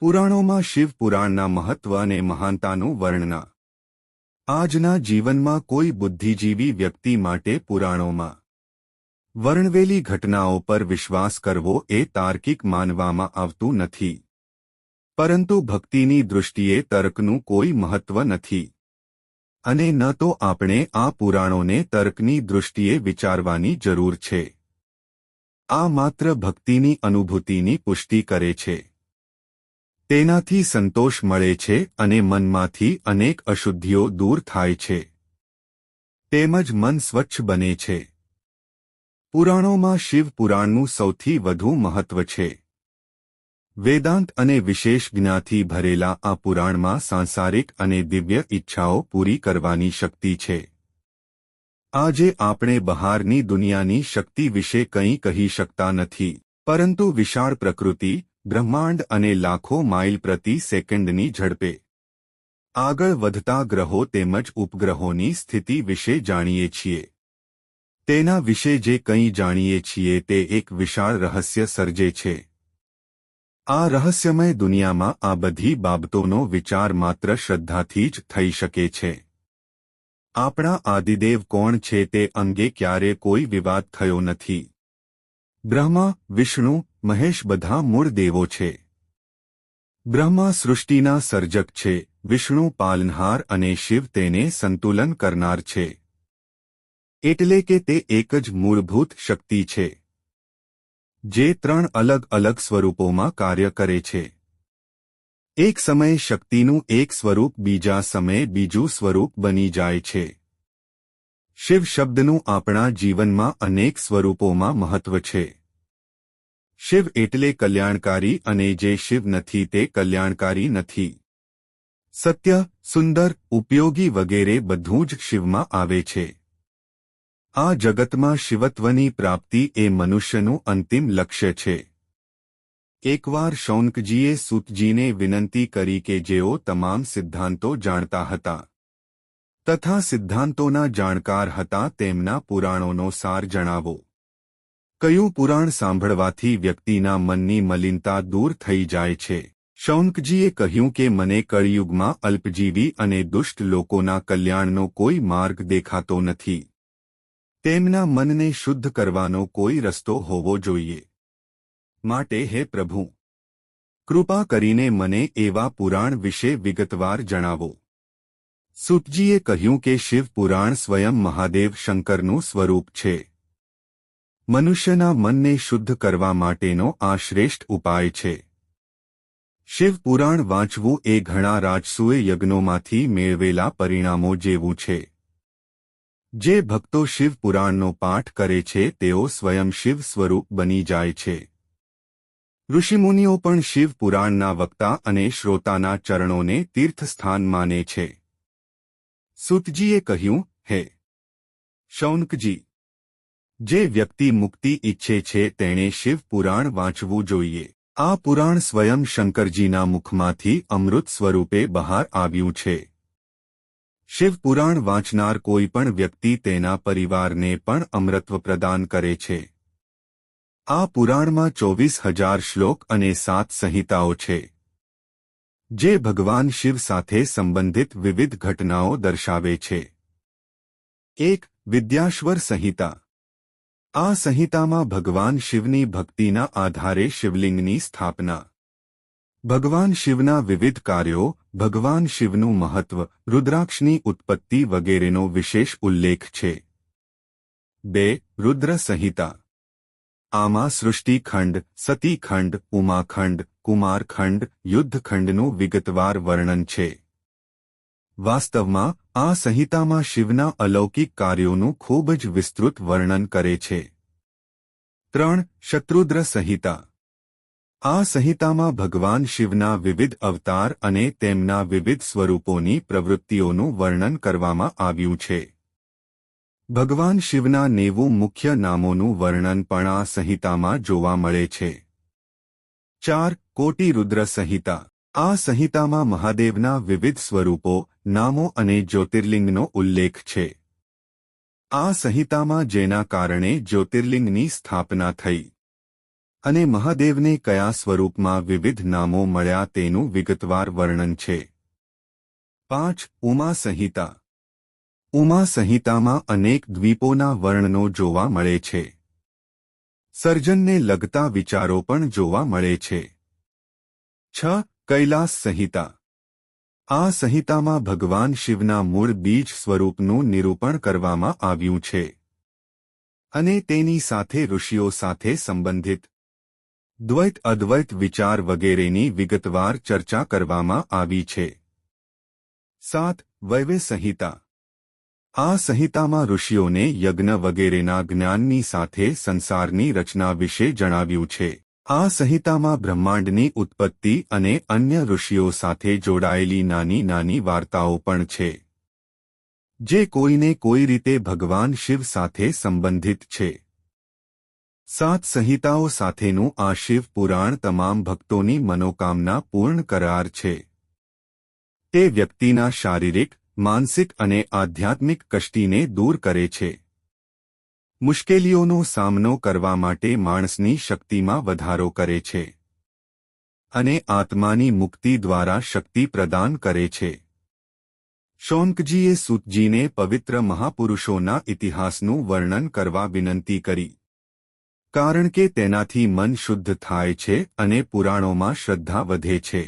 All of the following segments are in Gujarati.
પુરાણોમાં શિવ પુરાણના મહત્વ અને મહાનતાનું વર્ણન। આજના જીવનમાં કોઈ બુદ્ધિજીવી વ્યક્તિ માટે પુરાણોમાં વર્ણવેલી ઘટનાઓ પર વિશ્વાસ કરવો એ તાર્કિક માનવામાં આવતું નથી, પરંતુ ભક્તિની દૃષ્ટિએ તર્કનું કોઈ મહત્વ નથી, અને ન તો આપણે આ પુરાણોને તર્કની દૃષ્ટિએ વિચારવાની જરૂર છે। આ માત્ર ભક્તિની અનુભૂતિની પુષ્ટિ કરે છે। તેનાથી સંતોષ મળે છે અને મનમાંથી અનેક અશુદ્ધિઓ દૂર થાય છે, તેમજ મન સ્વચ્છ બને છે। પુરાણોમાં શિવ પુરાણનું સૌથી વધુ મહત્વ છે। વેદાંત અને વિશેષ જ્ઞાનથી ભરેલા આ પુરાણમાં સાંસારિક અને દિવ્ય ઈચ્છાઓ પૂરી કરવાની શક્તિ છે। આજે આપણે બહારની દુનિયાની શક્તિ વિશે કંઈ કહી શકતા નથી, પરંતુ વિશાળ પ્રકૃતિ, બ્રહ્માંડ અને લાખો માઇલ પ્રતિ સેકન્ડની ઝડપે આગળ વધતા ગ્રહો તેમજ ઉપગ્રહોની સ્થિતિ વિશે જાણીએ છીએ। તેના વિશે જે કંઈ જાણીએ છીએ તે એક વિશાળ રહસ્ય સર્જે છે। આ રહસ્યમય દુનિયામાં આ બધી બાબતોનો વિચાર માત્ર શ્રદ્ધાથી જ થઈ શકે છે। આપણા આદિદેવ કોણ છે તે અંગે ક્યારે કોઈ વિવાદ થયો નથી। બ્રહ્મા, વિષ્ણુ, મહેશ બધા મૂળ દેવો છે। બ્રહ્મા સૃષ્ટિના સર્જક છે, વિષ્ણુ પાલનહાર અને શિવ તેને સંતુલન કરનાર છે। એટલે કે તે એક જ મૂળભૂત શક્તિ છે, જે ત્રણ અલગ અલગ સ્વરૂપોમાં કાર્ય કરે છે। એક સમયે શક્તિનું એક સ્વરૂપ બીજા સમયે બીજું સ્વરૂપ બની જાય છે। શિવ શબ્દનું આપણા જીવનમાં અનેક સ્વરૂપોમાં મહત્વ છે। શિવ એટલે કલ્યાણકારી અને જે શિવ નથી તે કલ્યાણકારી નથી। સત્ય, સુંદર, ઉપયોગી વગેરે બધું જ શિવમાં આવે છે। આ જગતમાં શિવત્વની પ્રાપ્તિ એ મનુષ્યનું અંતિમ લક્ષ્ય છે। એકવાર શૌનકજીએ સૂતજીને વિનંતી કરી કે જેઓ તમામ સિદ્ધાંતો જાણતા હતા તથા સિદ્ધાંતોના જાણકાર હતા તેમના પુરાણોનો સાર જણાવો। કયું પુરાણ સાંભળવાથી વ્યક્તિના મનની મલિનતા દૂર થઈ જાય છે? શૌનકજીએ કહ્યું કે મને કળિયુગમાં અલ્પજીવી અને દુષ્ટ લોકોના કલ્યાણનો કોઈ માર્ગ દેખાતો નથી। તેમના મનને શુદ્ધ કરવાનો કોઈ રસ્તો હોવો જોઈએ। માટે હે પ્રભુ, કૃપા કરીને મને એવા પુરાણ વિશે વિગતવાર જણાવો। સૂતજીએ કહ્યું કે શિવ પુરાણ સ્વયં મહાદેવ શંકરનું સ્વરૂપ છે। મનુષ્યના મનને શુદ્ધ કરવા માટેનો આ શ્રેષ્ઠ ઉપાય છે। શિવ પુરાણ વાંચવું એ ઘણા રાજસૂય યજ્ઞોમાંથી મેળવેલા પરિણામો જેવું છે। જે ભક્તો શિવ પુરાણનો પાઠ કરે છે તેઓ સ્વયં શિવ સ્વરૂપ બની જાય છે। ઋષિમુનિઓ પણ શિવ પુરાણના વક્તા અને શ્રોતાના ચરણોને તીર્થસ્થાન માને છે। સૂતજીએ કહ્યું, હે શૌનકજી, જે વ્યક્તિ મુક્તિ ઈચ્છે છે તેણે શિવ પુરાણ વાંચવું જોઈએ। આ પુરાણ સ્વયં શંકરજીના મુખમાંથી અમૃત સ્વરૂપે બહાર આવ્યું છે। શિવ પુરાણ વાંચનાર કોઈ પણ વ્યક્તિ તેના પરિવારને પણ અમૃતત્વ પ્રદાન કરે છે। આ પુરાણમાં 24,000 શ્લોક અને 7 સંહિતાઓ છે, જે ભગવાન શિવ સાથે સંબંધિત વિવિધ ઘટનાઓ દર્શાવે છે। 1. વિદ્યાશ્વર સંહિતા। આ સંહિતામાં ભગવાન શિવની ભક્તિના આધારે શિવલિંગની સ્થાપના, ભગવાન શિવના વિવિધ કાર્યો, ભગવાન શિવનું મહત્વ, રુદ્રાક્ષની ઉત્પત્તિ વગેરેનો વિશેષ ઉલ્લેખ છે। 2. રુદ્ર સંહિતા। આમાં સૃષ્ટિખંડ, સતીખંડ, ઉમાખંડ, કુમારખંડ, યુદ્ધખંડનું વિગતવાર વર્ણન છે। વાસ્તવમાં આ સંહિતામાં શિવના અલૌકિક કાર્યોનું ખૂબ જ વિસ્તૃત વર્ણન કરે છે। 3. શત્રુદ્ર સંહિતા। આ સંહિતામાં ભગવાન શિવના વિવિધ અવતાર અને તેમના વિવિધ સ્વરૂપોની પ્રવૃત્તિઓનું વર્ણન કરવામાં આવ્યું છે। ભગવાન શિવના 90 મુખ્ય નામોનું વર્ણન પણ આ સંહિતામાં જોવા મળે છે। 4. કોટિ રુદ્ર સંહિતા। આ સંહિતામાં મહાદેવના વિવિધ સ્વરૂપો, નામો અને જ્યોતિર્લિંગનો ઉલ્લેખ છે। આ સંહિતામાં જેના કારણે જ્યોતિર્લિંગની સ્થાપના થઈ, અને મહાદેવને કયા સ્વરૂપમાં વિવિધ નામો મળ્યા તેનું વિગતવાર વર્ણન છે. 5. ઉમા સંહિતા. ઉમા સંહિતામાં અનેક દ્વીપોના વર્ણનો જોવા મળે છે. સર્જનને લગતા વિચારો પણ જોવા મળે છે. 6. કૈલાસ સંહિતા. આ સંહિતામાં ભગવાન શિવના મૂળ બીજ સ્વરૂપનું નિરૂપણ કરવામાં આવ્યું છે અને તેની સાથે ઋષિઓ સાથે સંબંધિત દ્વૈત અદ્વૈત વિચાર વગેરેની વિગતવાર ચર્ચા કરવામાં આવી છે. 7. વૈવે સંહિતા. આ સંહિતામાં ઋષિઓને યજ્ઞ વગેરેના જ્ઞાનની સાથે સંસારની રચના વિશે જણાવ્યું છે. આ સંહિતામાં બ્રહ્માંડની ઉત્પત્તિ અને અન્ય ઋષિઓ સાથે જોડાયેલી નાની નાની વાર્તાઓ પણ છે જે કોઈને કોઈ રીતે ભગવાન શિવ સાથે સંબંધિત છે. 7 સંહિતાઓ સાથેનું આ શિવ પુરાણ તમામ ભક્તોની મનોકામના પૂર્ણ કરાર છે. તે વ્યક્તિના શારીરિક, માનસિક અને આધ્યાત્મિક કષ્ટીને દૂર કરે છે. મુશ્કેલીઓનો સામનો કરવા માટે માણસની શક્તિમાં વધારો કરે છે અને આત્માની મુક્તિ દ્વારા શક્તિ પ્રદાન કરે છે. શૌનકજીએ સૂતજીને પવિત્ર મહાપુરુષોના ઇતિહાસનું વર્ણન કરવા વિનંતી કરી કારણ કે તેનાથી મન શુદ્ધ થાય છે અને પુરાણોમાં શ્રદ્ધા વધે છે.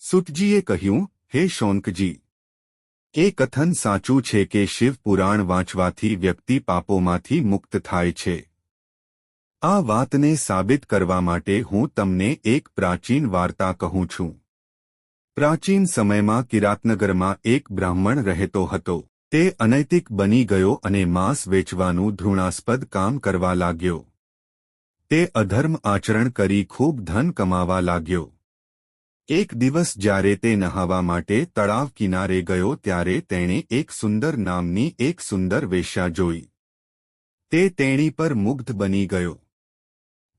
સૂતજીએ કહ્યું, હે શૌનકજી, એ કથન સાચું છે કે શિવ પુરાણ વાંચવાથી વ્યક્તિ પાપોમાંથી મુક્ત થાય છે. આ વાતને સાબિત કરવા માટે હું તમને એક પ્રાચીન વાર્તા કહું છું. પ્રાચીન સમયમાં કિરાતનગરમાં એક બ્રાહ્મણ રહેતો હતો. તે અનૈતિક બની ગયો અને માંસ વેચવાનું ઘૃણાસ્પદ કામ કરવા લાગ્યો. તે અધર્મ આચરણ કરી ખૂબ ધન કમાવા લાગ્યો. એક દિવસ જ્યારે તે નહાવા માટે તળાવ કિનારે ગયો ત્યારે તેણે એક સુંદર નામની એક સુંદર વેશ્યા જોઈ. તે તેણી પર મુગ્ધ બની ગયો.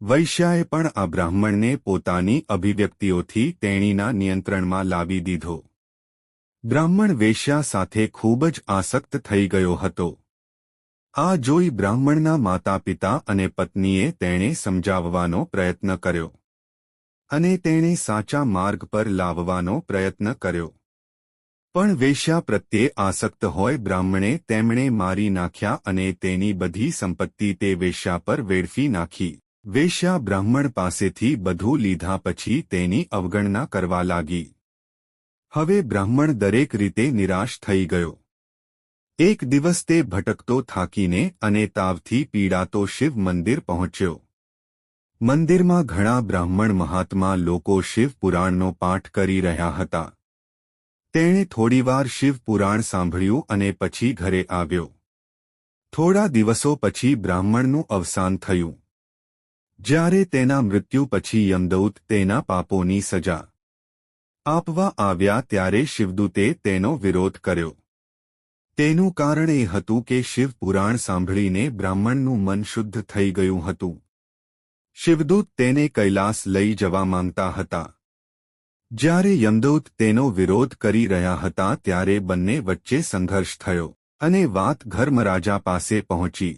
વૈશ્યાએ પણ આ બ્રાહ્મણને પોતાની અભિવ્યક્તિઓથી તેણીના નિયંત્રણમાં લાવી દીધો. બ્રાહ્મણ વેશ્યા સાથે ખૂબ જ આસક્ત થઈ ગયો હતો. આ જોઈ બ્રાહ્મણના માતા પિતા અને પત્નીએ તેણે સમજાવવાનો પ્રયત્ન કર્યો અને તેણે સાચા માર્ગ પર લાવવાનો પ્રયત્ન કર્યો. પણ વેશ્યા પ્રત્યે આસક્ત હોય બ્રાહ્મણે તેમણે મારી નાખ્યા અને તેની બધી સંપત્તિ તે વેશ્યા પર વેડફી નાખી. વેશ્યા બ્રાહ્મણ પાસેથી બધું લીધા પછી તેની અવગણના કરવા લાગી. હવે બ્રાહ્મણ દરેક રીતે નિરાશ થઈ ગયો. એક દિવસ તે ભટકતો થાકીને અને તાવથી પીડાતો શિવ મંદિર પહોંચ્યો. મંદિરમાં ઘણા બ્રાહ્મણ મહાત્મા લોકો શિવ પુરાણનો પાઠ કરી રહ્યા હતા. તેણે થોડીવાર શિવ પુરાણ સાંભળ્યું અને પછી ઘરે આવ્યો. થોડા દિવસો પછી બ્રાહ્મણનું અવસાન થયું. જ્યારે તેના મૃત્યુ પછી યમદૂત તેના પાપોની સજા આપવા આવ્યા ત્યારે શિવદૂતે તેનો વિરોધ કર્યો. તેનું કારણ એ હતું કે શિવ પુરાણ સાંભળીને બ્રાહ્મણનું મન શુદ્ધ થઈ ગયું હતું. શિવદૂત તેને કૈલાસ લઈ જવા માંગતા હતા. જ્યારે યમદૂત તેનો વિરોધ કરી રહ્યા હતા ત્યારે બંને વચ્ચે સંઘર્ષ થયો અને વાત ધર્મરાજા પાસે પહોંચી.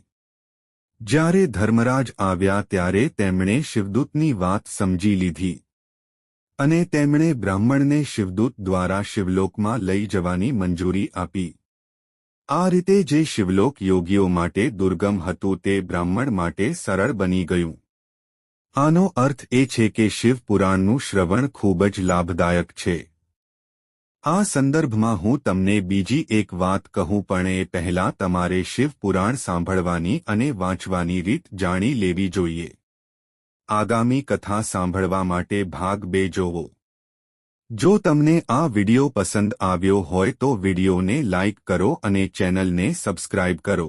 જ્યારે ધર્મરાજ આવ્યા ત્યારે તેમણે શિવદૂતની વાત સમજી લીધી અને તેમણે બ્રાહ્મણને શિવદૂત દ્વારા શિવલોકમાં લઈ જવાની મંજૂરી આપી. આ રીતે જે શિવલોક યોગીઓ માટે દુર્ગમ હતું તે બ્રાહ્મણ માટે સરળ બની ગયું. આનો અર્થ એ છે કે શિવ પુરાણનું શ્રવણ ખૂબ જ લાભદાયક છે. આ સંદર્ભમાં હું તમને બીજી એક વાત કહું પણ એ પહેલાં તમારે શિવ પુરાણ સાંભળવાની અને વાંચવાની રીત જાણી લેવી જોઈએ. આગામી કથા સાંભળવા માટે ભાગ 2 જોવો. જો તમને આ વિડિયો પસંદ આવ્યો હોય તો વિડિયોને લાઇક કરો અને ચેનલને સબસ્ક્રાઇબ કરો.